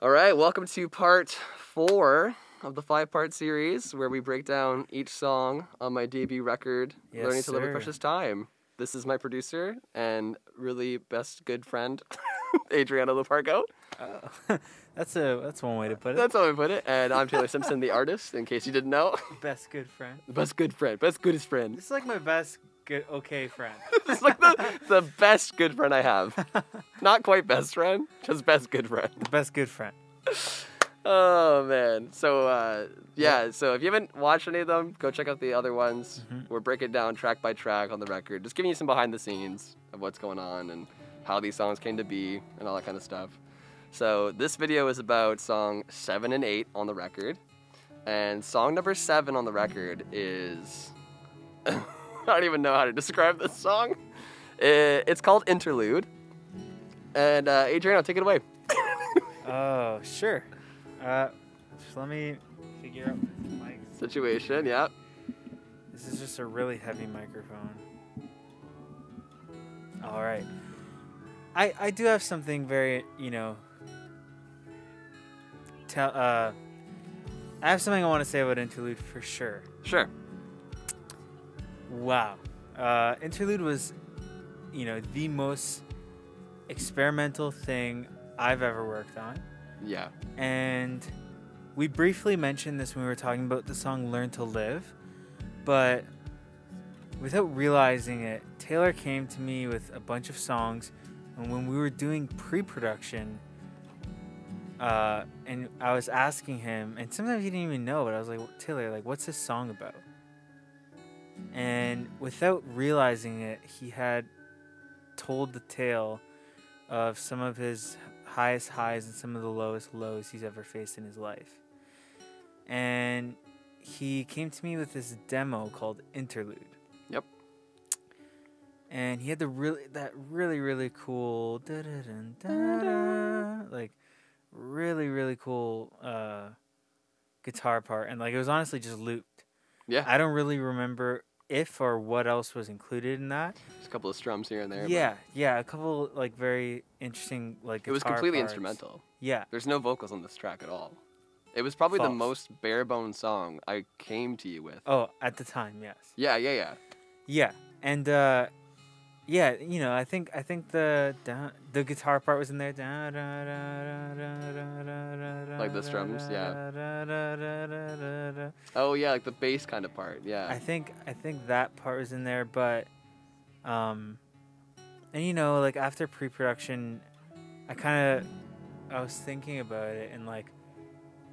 All right, welcome to part 4 of the 5-part series where we break down each song on my debut record, Yes, Learning to Live with sir. Precious Time. This is my producer and really best good friend, Adriano Loparco. That's one way to put it. That's how I put it. And I'm Taylor Simpson, the artist, in case you didn't know. Best good friend. Best good friend, best goodest friend. It's like my best good okay friend. It's like the best good friend I have. Not quite best friend, just best good friend. The best good friend. Oh man. So so if you haven't watched any of them, go check out the other ones. We're breaking down track by track on the record, just giving you some behind the scenes of what's going on and how these songs came to be and all that kind of stuff. So this video is about song 7 and 8 on the record. And song number 7 on the record is I don't even know how to describe this song. It's called Interlude. And Adriano, take it away. Oh, sure. Just let me figure out this mic Situation, yeah. This is just a really heavy microphone. All right. I do have something very, I have something I want to say about Interlude for sure. Sure. Wow. Interlude was, the most experimental thing I've ever worked on. Yeah. And we briefly mentioned this when we were talking about the song Learn to Live, but without realizing it, Taylor came to me with a bunch of songs, and when we were doing pre-production, and I was asking him, and sometimes he didn't even know, but I was like, Taylor, what's this song about? And without realizing it, he had told the tale of some of his highest highs and some of the lowest lows he's ever faced in his life. And he came to me with this demo called Interlude. Yep. And he had really cool really cool guitar part, and it was honestly just looped. Yeah. I don't really remember if or what else was included in that. Just a couple of strums here and there. Yeah, a couple very interesting guitar It was completely parts. instrumental. Yeah. There's no vocals on this track at all. It was probably the False. most bare bones song I came to you with. Oh, at the time, yes. Yeah. Yeah, and I think the guitar part was in there. Like the strums, yeah. Oh yeah, like the bass kind of part, yeah. I think that part was in there, but and after pre-production, I was thinking about it, and I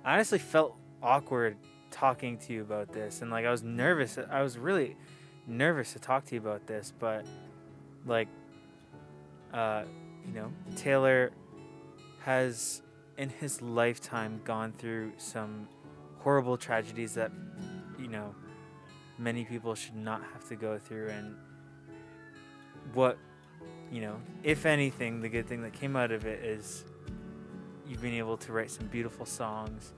honestly felt awkward talking to you about this, and I was nervous. I was really nervous to talk to you about this, but Taylor has in his lifetime gone through some horrible tragedies that many people should not have to go through, and what if anything, the good thing that came out of it is you've been able to write some beautiful songs,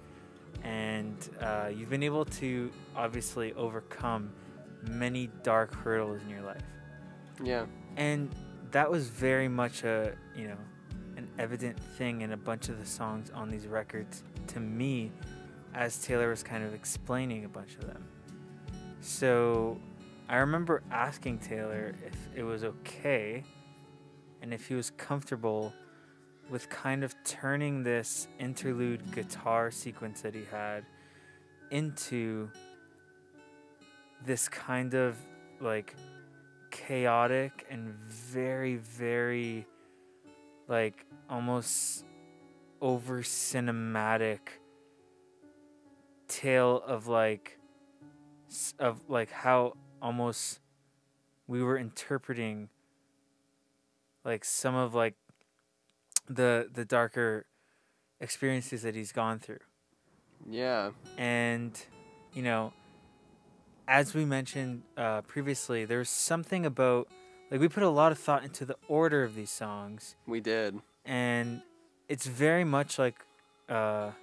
and you've been able to obviously overcome many dark hurdles in your life. Yeah. And that was very much an evident thing in a bunch of the songs on these records to me, as Taylor was kind of explaining a bunch of them. So I remember asking Taylor if it was okay and if he was comfortable with kind of turning this interlude guitar sequence that he had into this kind of chaotic and very, very almost over cinematic tale of how almost we were interpreting some of the darker experiences that he's gone through. Yeah. And as we mentioned previously, there's something about we put a lot of thought into the order of these songs. We did. And it's very much the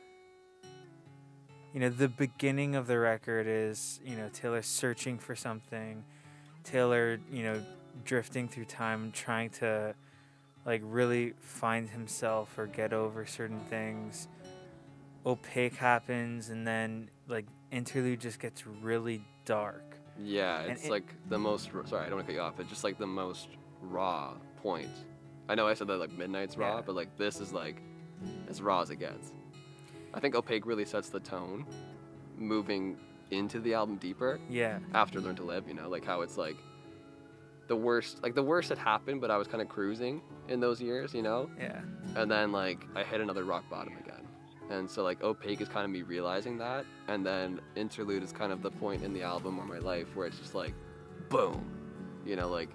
beginning of the record is, Taylor searching for something, Taylor, drifting through time, trying to like really find himself or get over certain things. Opaque happens, and then like Interlude just gets really dark. Yeah, it's like the most. Sorry, I don't want to cut you off. It's just like the most raw point. I know I said that like Midnight's raw, but like this is like as raw as it gets. I think Opaque really sets the tone, moving into the album deeper. Yeah. After Learn to Live, you know, like how it's like the worst had happened, but I was kind of cruising in those years, you know. Yeah. And then like I hit another rock bottom again. And so, like, Opaque is kind of me realizing that. And then Interlude is kind of the point in the album or my life where it's just like, boom. You know, like,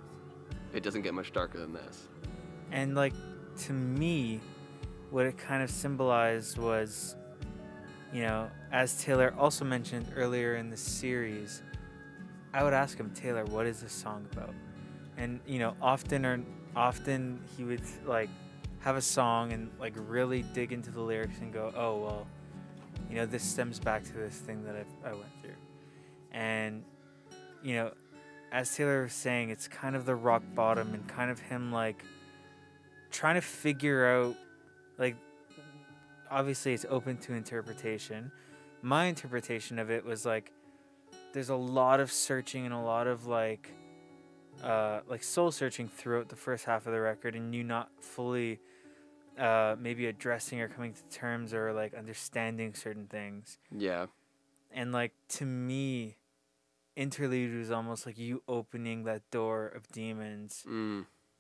it doesn't get much darker than this. And, like, to me, what it kind of symbolized was, you know, as Taylor also mentioned earlier in the series, I would ask him, Taylor, what is this song about? And, you know, often he would, like, have a song and like really dig into the lyrics and go, oh well, you know, this stems back to this thing that I went through. And you know, as Taylor was saying, it's kind of the rock bottom and kind of him like trying to figure out, like, obviously it's open to interpretation. My interpretation of it was like there's a lot of searching and a lot of like soul searching throughout the first half of the record, and you not fully maybe addressing or coming to terms or like understanding certain things. Yeah. And like to me, Interlude was almost like you opening that door of demons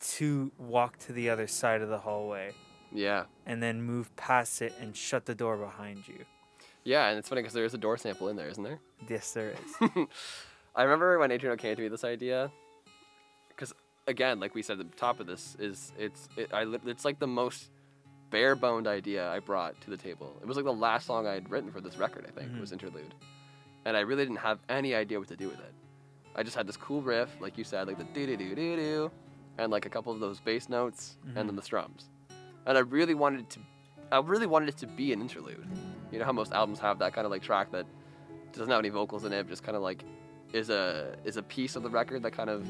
to walk to the other side of the hallway. Yeah. And then move past it and shut the door behind you. Yeah, and it's funny because there is a door sample in there, isn't there? Yes, there is. I remember when Adriano came to me with this idea, because again, like we said at the top of this, it's like the most bare-boned idea I brought to the table. It was like the last song I had written for this record, I think, was Interlude. And I really didn't have any idea what to do with it. I just had this cool riff, like you said, like the do-do-do-do-do, and like a couple of those bass notes, and then the strums. And I really wanted it to be an interlude. You know how most albums have that kind of like track that doesn't have any vocals in it, just kind of like is a piece of the record that kind of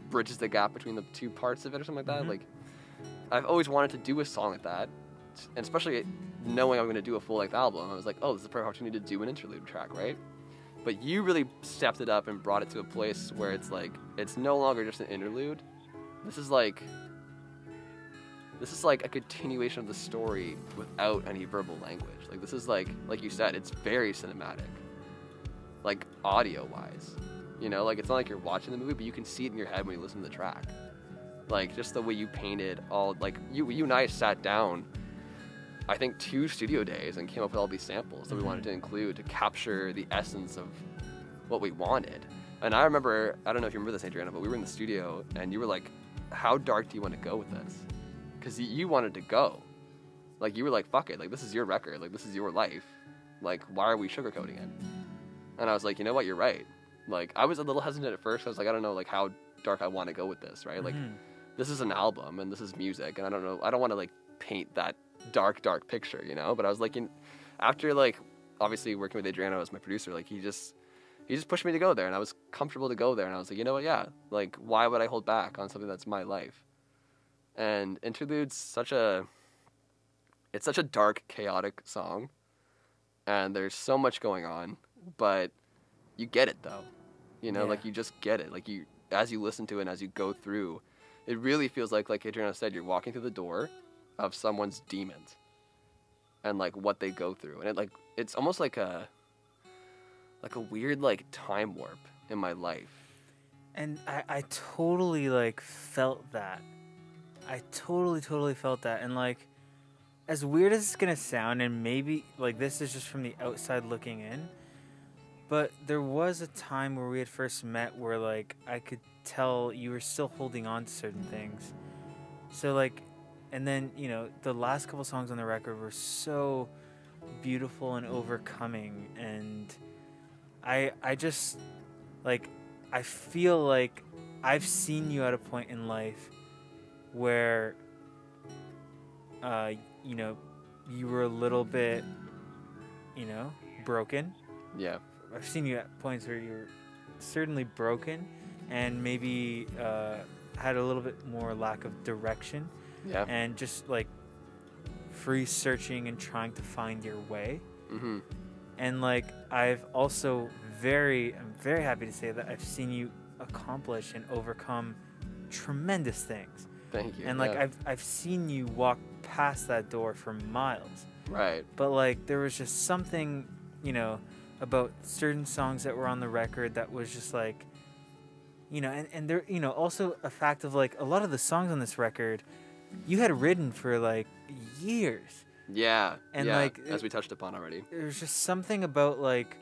bridges the gap between the two parts of it or something like that. Like, I've always wanted to do a song like that, and especially knowing I'm going to do a full-length album, I was like, oh, this is a perfect opportunity to do an interlude track, right? But you really stepped it up and brought it to a place where it's like, it's no longer just an interlude. This is like a continuation of the story without any verbal language. Like, this is like you said, it's very cinematic, like audio-wise. You know, like it's not like you're watching the movie, but you can see it in your head when you listen to the track. Like, just the way you painted all, like, you and I sat down, I think 2 studio days and came up with all these samples that we wanted to include to capture the essence of what we wanted. And I remember, I don't know if you remember this, Adriano, but we were in the studio and you were like, how dark do you want to go with this? Because you wanted to go. Like, you were like, fuck it, like, this is your record, like, this is your life. Like, why are we sugarcoating it? And I was like, you know what, you're right. Like, I was a little hesitant at first. I was like, I don't know, like, how dark I want to go with this, right? Like, this is an album and this is music, and I don't know, I don't want to like paint that dark picture, you know. But I was like, after like obviously working with Adriano as my producer, like he just pushed me to go there, and I was comfortable to go there, and I was like, you know what, yeah, like why would I hold back on something that's my life? And Interlude's such a dark, chaotic song, and there's so much going on, but you get it though, you know. Like you just get it, like you, as you listen to it and as you go through, it really feels like Adriano said, you're walking through the door of someone's demons and like what they go through. And it's almost like a weird like time warp in my life. And I totally like felt that. I totally felt that. And like, as weird as it's gonna sound, and maybe like this is just from the outside looking in, but there was a time where we had first met where like I could tell you were still holding on to certain things. So like, and then, you know, the last couple songs on the record were so beautiful and overcoming, and I just like, I feel like I've seen you at a point in life where you know, you were a little bit, you know, broken. Yeah. I've seen you at points where you're certainly broken and maybe had a little bit more lack of direction. Yeah. and just like free searching and trying to find your way. Mm-hmm. And like I'm very happy to say that I've seen you accomplish and overcome tremendous things. Thank you. And like I've seen you walk past that door for miles. Right. But like there was just something, about certain songs that were on the record that was just like, and there, also a fact of like a lot of the songs on this record you had written for like years. Yeah. And yeah, like as we touched upon already. There's just something about like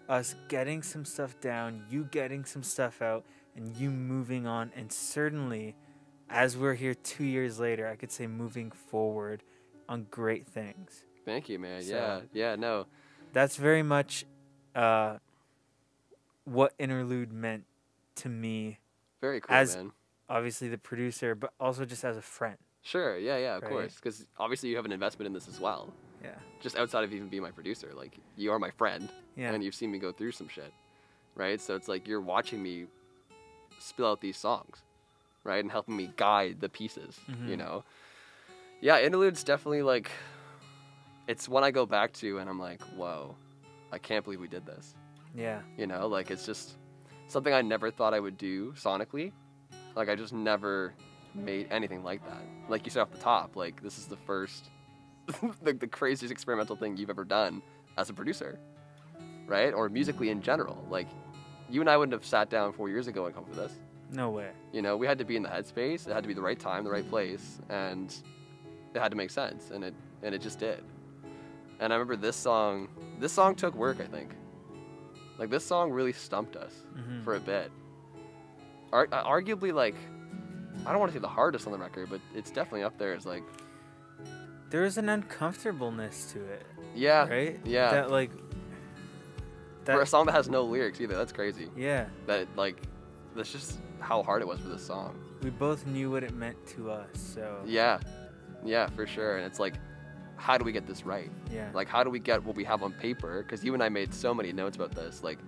us getting some stuff down, you getting some stuff out, and you moving on, and certainly as we're here 2 years later, I could say moving forward on great things. Thank you, man. So, yeah, no. That's very much what Interlude meant to me. Very cool, as man. Obviously the producer, but also just as a friend. Sure, yeah, of Right. course. Because obviously you have an investment in this as well. Yeah. Just outside of even being my producer. Like, you are my friend. Yeah. And you've seen me go through some shit. Right? So it's like you're watching me spill out these songs. Right? And helping me guide the pieces, Mm-hmm. Yeah, Interlude's definitely like... It's one I go back to and I'm like, whoa, I can't believe we did this. Yeah. Like it's just something I never thought I would do sonically. Like I just never made anything like that. Like you said off the top, like this is the first, the craziest experimental thing you've ever done as a producer, right? Or musically in general. Like you and I wouldn't have sat down 4 years ago and come up with this. No way. We had to be in the headspace. It had to be the right time, the right place, and it had to make sense, and it just did. And I remember this song took work, I think. Like, this song really stumped us for a bit. Arguably, like, I don't want to say the hardest on the record, but it's definitely up there as, like... There is an uncomfortableness to it. Yeah. Right? Yeah. That, like... For a song that has no lyrics, either. That's crazy. Yeah. That, like, that's just how hard it was for this song. We both knew what it meant to us, so... Yeah. Yeah, for sure. And it's like... How do we get this right? Yeah. Like, how do we get what we have on paper? Because you and I made so many notes about this, like,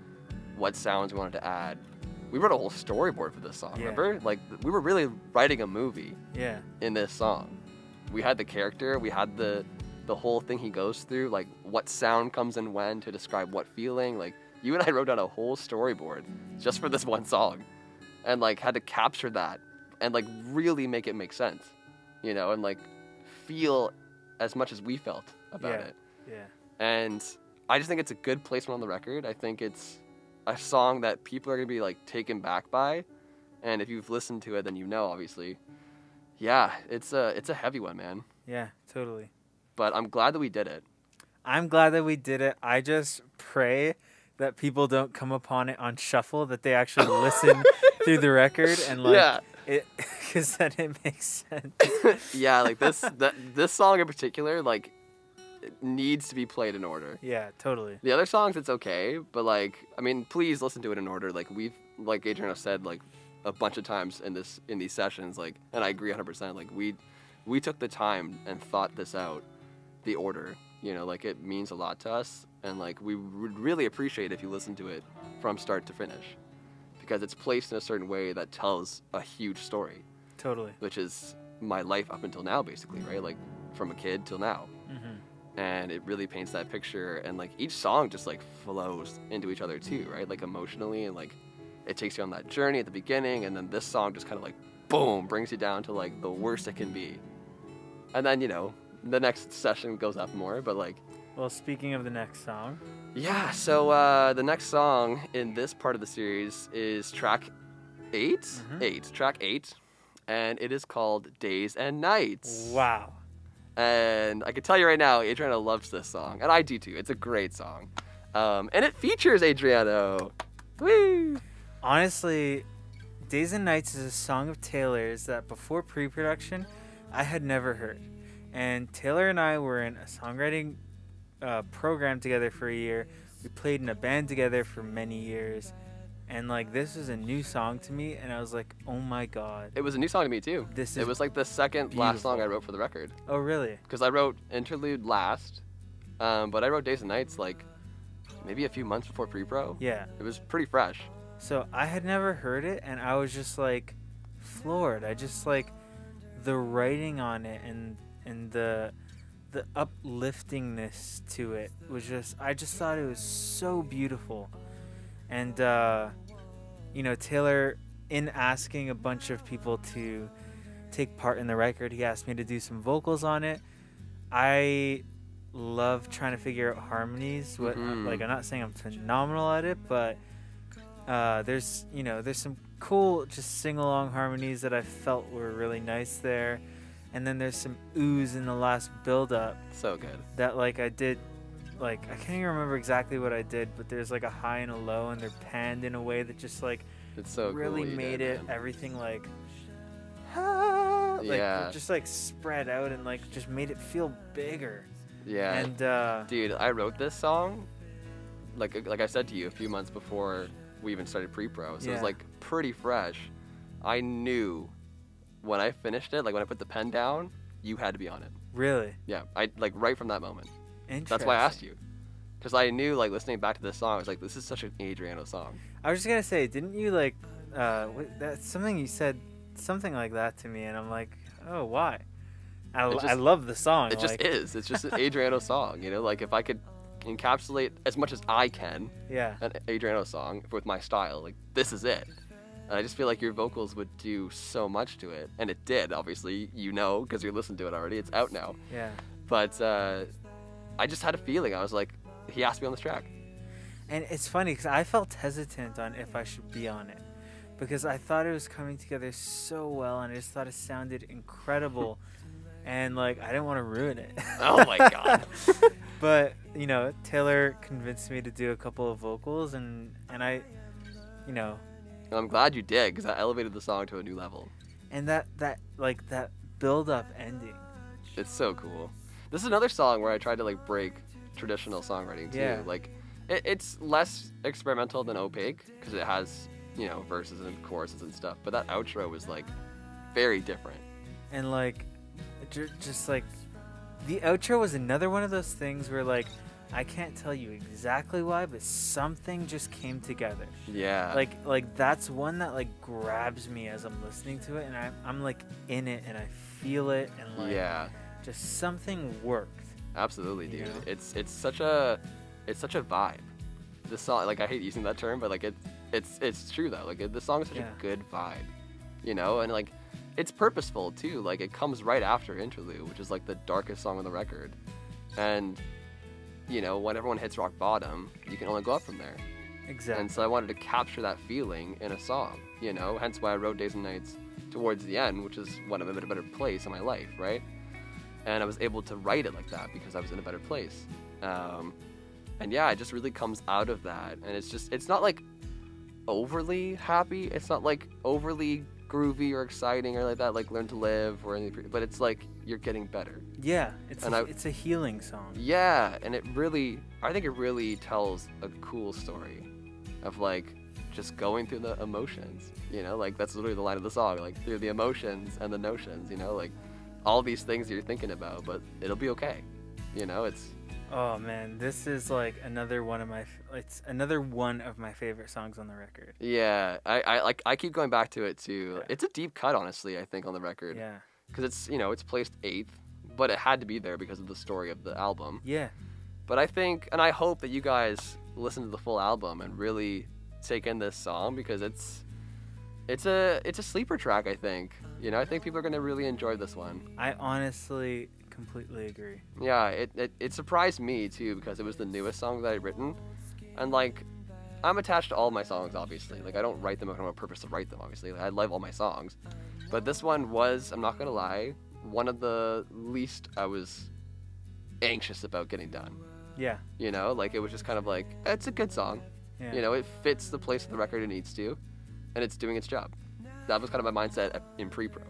what sounds we wanted to add. We wrote a whole storyboard for this song, remember? Like, we were really writing a movie in this song. We had the character, we had the whole thing he goes through, like, what sound comes in when to describe what feeling. Like, you and I wrote down a whole storyboard just for this one song. And, like, had to capture that and, like, really make it make sense, and, like, feel as much as we felt about it. Yeah. And I just think it's a good placement on the record. I think it's a song that people are going to be, like, taken back by. And if you've listened to it, then obviously. Yeah, it's a heavy one, man. Yeah, totally. But I'm glad that we did it. I'm glad that we did it. I just pray that people don't come upon it on shuffle, that they actually listen through the record and, like, because then it makes sense. Yeah, like this song in particular, like, it needs to be played in order. Yeah, totally. The other songs, it's okay, but, like, I mean, please listen to it in order. Like, like Adriano said, like, a bunch of times in these sessions, like, and I agree 100%. Like, we took the time and thought this out, the order. Like, it means a lot to us, and, like, we would really appreciate if you listen to it from start to finish. Because it's placed in a certain way that tells a huge story. Totally. Which is my life up until now, basically, right? Like, from a kid till now. And it really paints that picture, and, like, each song just, like, flows into each other too, right? Like, emotionally, and, like, it takes you on that journey at the beginning, and then this song just kind of, like, boom, brings you down to, like, the worst it can be. And then, the next session goes up more, but, like... Well, speaking of the next song... Yeah, so the next song in this part of the series is track 8? Track 8. And it is called Days and Nights. Wow. And I can tell you right now, Adriano loves this song. And I do too. It's a great song. And it features Adriano. Woo! Honestly, Days and Nights is a song of Taylor's that before pre-production, I had never heard. And Taylor and I were in a songwriting program together for a year. We played in a band together for many years. And, like, this was a new song to me, and I was like, oh my god. It was a new song to me too. It was like the second last song I wrote for the record. Oh, really? Because I wrote Interlude last, but I wrote Days and Nights, like, maybe a few months before pre-pro. Yeah. It was pretty fresh. So I had never heard it, and I was just, like, floored. I just, like, the writing on it and the upliftingness to it was just, I just thought it was so beautiful. And you know, Taylor, in asking a bunch of people to take part in the record, he asked me to do some vocals on it. I love trying to figure out harmonies. Like, I'm not saying I'm phenomenal at it, but there's some cool just sing-along harmonies that I felt were really nice there. And then there's some oohs in the last build-up. So good. That, like, I did, like, I can't even remember exactly what I did, but there's, like, a high and a low, and they're panned in a way that just, like, it's so really cool made did, it, man. everything, like, yeah. just, like, spread out and, like, just made it feel bigger. Yeah. And, dude, I wrote this song, like I said to you, a few months before we even started pre-pro, so it was, like, pretty fresh. I knew when I finished it, like, when I put the pen down, you had to be on it. Really? Yeah, I, like, right from that moment. Interesting. That's why I asked you. Because I knew, like, listening back to this song, I was like, this is such an Adriano song. I was just gonna say, didn't you, like, that's something you said, something like that to me, and I'm like, oh, why? I love the song. It just is. It's just an Adriano song, you know? Like, if I could encapsulate as much as I can an Adriano song with my style, like, this is it. And I just feel like your vocals would do so much to it. And it did, obviously, you know, because you listened to it already. It's out now. Yeah. But I just had a feeling. I was like, he asked me on this track. And it's funny because I felt hesitant on if I should be on it, because I thought it was coming together so well, and I just thought it sounded incredible. And, like, I didn't want to ruin it. Oh, my God. But, you know, Taylor convinced me to do a couple of vocals, and I, you know. I'm glad you did, because that elevated the song to a new level. And that build-up ending. It's so cool. This is another song where I tried to, like, break traditional songwriting, too. Yeah. Like, it's less experimental than Opaque, because it has, you know, verses and choruses and stuff. But that outro was, like, very different. And, like, just, like, the outro was another one of those things where, like, I can't tell you exactly why, but something just came together. Yeah. Like that's one that, like, grabs me as I'm listening to it, and I'm like, in it, and I feel it, and, like, just something worked. Absolutely, dude. You know? It's such a vibe. This song, like, I hate using that term, but, like, it's true though. Like, this song is such a good vibe, you know, and, like, it's purposeful too. Like, it comes right after Interlude, which is, like, the darkest song on the record, and, you know, when everyone hits rock bottom, you can only go up from there. Exactly. And so I wanted to capture that feeling in a song, you know, hence why I wrote Days and Nights towards the end, which is when I'm in a better place in my life, right? And I was able to write it like that because I was in a better place. And yeah, it just really comes out of that. And it's not, like, overly happy. It's not, like, overly groovy or exciting or like that, like Learn to Live or anything, but it's like you're getting better. Yeah, it's a healing song. Yeah, and I think it really tells a cool story of, like, just going through the emotions, you know, like, that's literally the line of the song, like, through the emotions and the notions, you know, like, all these things you're thinking about, but it'll be okay, you know. Oh man, this is, like, another one of my favorite songs on the record. Yeah, I keep going back to it too. Yeah. It's a deep cut, honestly, I think, on the record. Yeah. Because it's, you know, it's placed 8th, but it had to be there because of the story of the album. Yeah. But I think, and I hope that you guys listen to the full album and really take in this song, because it's a sleeper track, I think. You know, I think people are going to really enjoy this one. I honestly completely agree. Yeah, it surprised me too, because it was the newest song that I'd written, and, like, I'm attached to all my songs, obviously. Like, I don't write them on purpose to write them, obviously. Like, I love all my songs, but this one was, I'm not gonna lie, one of the least I was anxious about getting done. Yeah. You know, like, it was just kind of like, it's a good song. Yeah. You know, it fits the place of the record it needs to, and it's doing its job. That was kind of my mindset in pre-pro.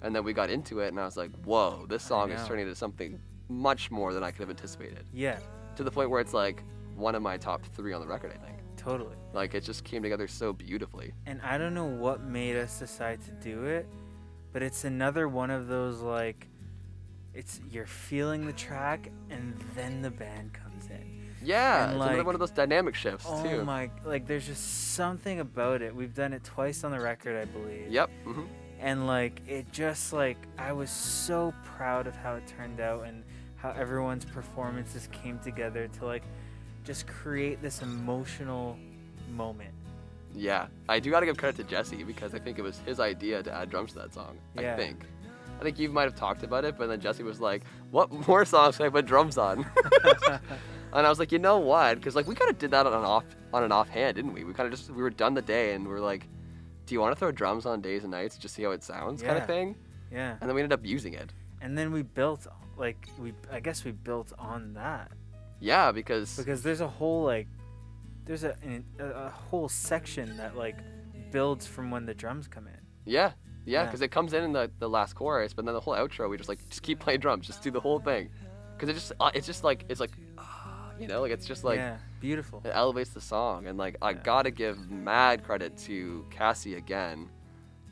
And then we got into it, and I was like, whoa, this song is turning into something much more than I could have anticipated. Yeah. To the point where it's, like, one of my top 3 on the record, I think. Totally. Like, it just came together so beautifully. And I don't know what made us decide to do it, but it's another one of those, like, you're feeling the track, and then the band comes in. Yeah, and, it's like, another one of those dynamic shifts, too. Oh my, like, there's just something about it. We've done it twice on the record, I believe. Yep. And like it just like I was so proud of how it turned out and how everyone's performances came together to like just create this emotional moment. Yeah, I do gotta give credit to Jesse because I think it was his idea to add drums to that song. Yeah. I think you might have talked about it, but then Jesse was like, "What more songs can I put drums on?" And I was like, "You know what? Because like we kind of did that on an offhand, didn't we? We kind of we were done the day and we were like, do you want to throw drums on days and nights to just see how it sounds, kind of thing?" Yeah. And then we ended up using it. And then we built I guess we built on that. Yeah, because there's a whole like there's a whole section that like builds from when the drums come in. Yeah, because it comes in the last chorus, but then the whole outro we just keep playing drums, just do the whole thing, because it's just like you know, like it's just like beautiful. It elevates the song, and like I gotta give mad credit to Cassie again.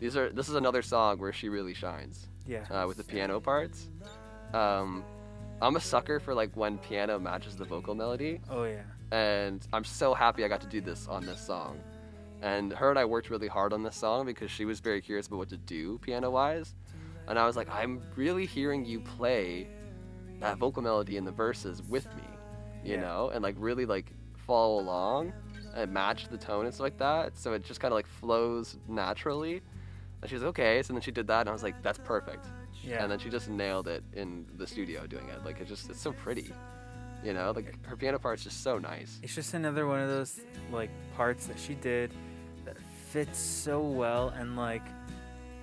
This is another song where she really shines. Yeah. With the piano parts. I'm a sucker for like when piano matches the vocal melody. Oh yeah. And I'm so happy I got to do this on this song. And her and I worked really hard on this song because she was very curious about what to do piano-wise. And I was like, I'm really hearing you play that vocal melody in the verses with me, you know? And like really like follow along and match the tone and stuff like that. So it just kind of like flows naturally. And she was like, okay. So then she did that and I was like, that's perfect. Yeah. And then she just nailed it in the studio doing it. Like it's so pretty. You know, like her piano part's just so nice. It's just another one of those like parts that she did that fits so well, and like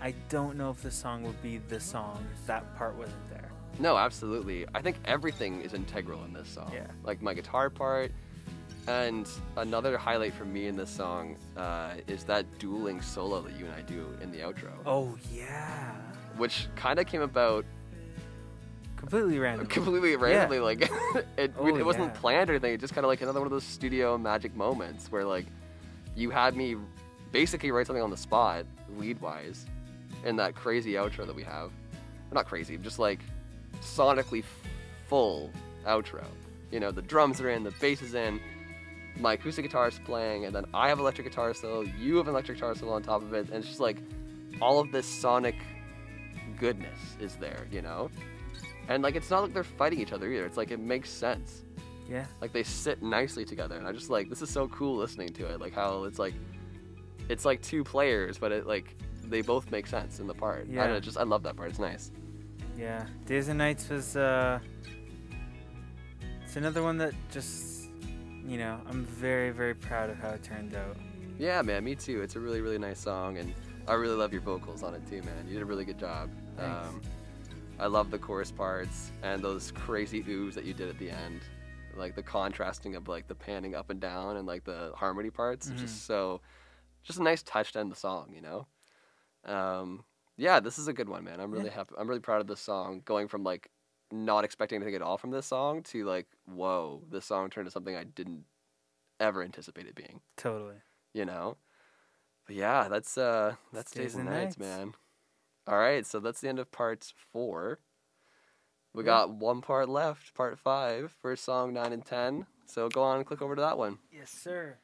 I don't know if the song would be the song if that part wasn't there. No, absolutely. I think everything is integral in this song. Yeah. Like my guitar part, and another highlight for me in this song is that dueling solo that you and I do in the outro. Oh yeah. Which kind of came about completely randomly, like it wasn't planned or anything. It just kind of like another one of those studio magic moments where like you had me basically write something on the spot lead wise in that crazy outro that we have. Not crazy, just like sonically full outro. You know, the drums are in, the bass is in, my acoustic guitar is playing, and then I have electric guitar solo, you have an electric guitar solo on top of it, and it's just like all of this sonic goodness is there, you know? And like it's not like they're fighting each other either. It's like it makes sense. Yeah. Like they sit nicely together, and I just like this is so cool listening to it. Like how it's like two players, but it like they both make sense in the part. Yeah. I don't know, I love that part. It's nice. Yeah. Days and Nights was it's another one that just, you know, I'm very, very proud of how it turned out. Yeah, man, me too. It's a really, really nice song, and I really love your vocals on it too, man. You did a really good job. Thanks. I love the chorus parts and those crazy oohs that you did at the end. Like the contrasting of like the panning up and down and like the harmony parts. Mm-hmm. It's just a nice touch to end the song, you know? Yeah, this is a good one, man. I'm really happy. I'm really proud of this song, going from like not expecting anything at all from this song to like, whoa, this song turned to something I didn't ever anticipate it being. Totally. You know? But yeah, that's Days and Nights, man. All right, so that's the end of part 4. We got one part left, part 5, for song 9 and 10. So go on and click over to that one. Yes, sir.